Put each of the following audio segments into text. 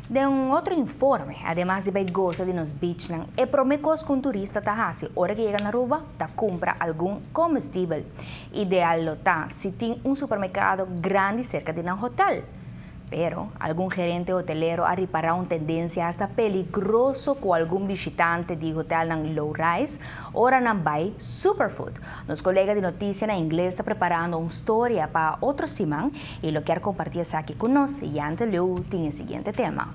De um outro informe, además de vai goza de nos beach nang e promekos kung turista tahasi, ora que chega na Aruba, ta compra algum comestível. Ideal lo ta se tem supermercado grande cerca de um hotel. Pero algum gerente hotelero ha reparado uma tendência hasta peligroso com algum visitante de hotel ng low rise, ora nang bay Superfood. Nos colega de Noticia na inglês está preparando uma história para outro simang e lo quer compartir aqui conosco. E antes Leo tem o seguinte tema.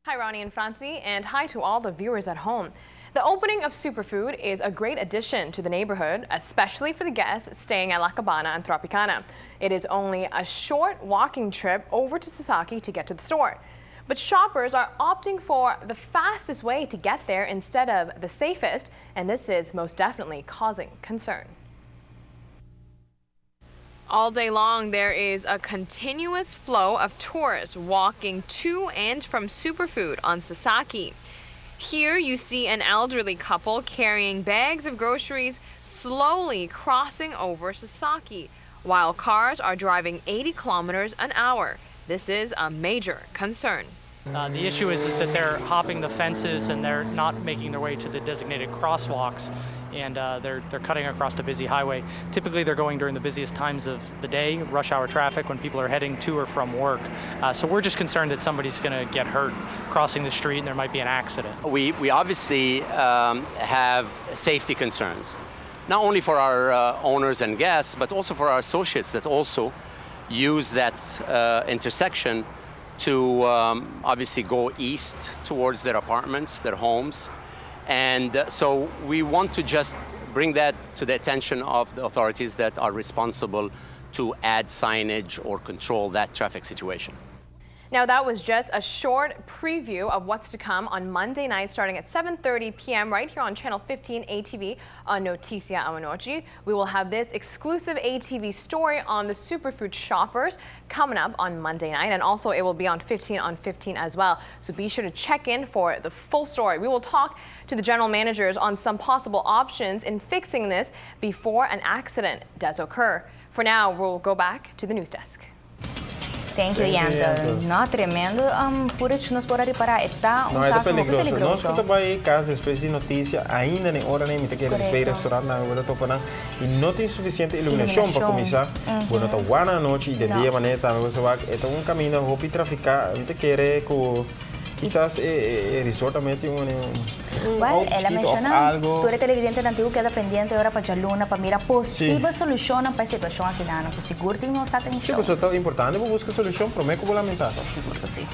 Hi Ronnie and Francie, and hi to all the viewers at home. The opening of Superfood is a great addition to the neighborhood, especially for the guests staying at La Cabana and Tropicana. It is only a short walking trip over to Sasaki to get to the store. But shoppers are opting for the fastest way to get there instead of the safest, and this is most definitely causing concern. All day long, there is a continuous flow of tourists walking to and from Superfood on Sasaki. Here you see an elderly couple carrying bags of groceries slowly crossing over Sasaki, while cars are driving 80 kilometers an hour. This is a major concern. The issue is that they're hopping the fences and they're not making their way to the designated crosswalks, and they're cutting across the busy highway. Typically they're going during the busiest times of the day, rush hour traffic, when people are heading to or from work. So we're just concerned that somebody's going to get hurt crossing the street and there might be an accident. We obviously have safety concerns, not only for our owners and guests, but also for our associates that also use that intersection to obviously go east towards their apartments, their homes. And so we want to just bring that to the attention of the authorities that are responsible to add signage or control that traffic situation. Now that was just a short preview of what's to come on Monday night starting at 7:30 p.m. right here on Channel 15 ATV on Noticia Nochi. We will have this exclusive ATV story on the Superfood shoppers coming up on Monday night, and also it will be on 15 on 15 as well. So be sure to check in for the full story. We will talk to the general managers on some possible options in fixing this before an accident does occur. For now, we'll go back to the news desk. Thank you, Yanto. No, tremendo. Furich nos pode reparar. Está caso muito peligroso. Nós peligroso. que trabalhamos em casa, espécie de notícia, ainda nem hora nem me quer ver restaurante na rua da Topanã e não tem suficiente iluminação para começar. Bueno, tá boa na noite e de dia maneira tá no seu é um caminho roupa traficar, me quer com quizás resort também tem Well, ela menciona, tu eres televidente antigo que é pendiente agora para a luna, para mirar possível solução para a situação assim, não, seguro tem não está tem show. Sim, mas é importante, vou buscar solução, prometo que vou lamentar. Seguro, sim.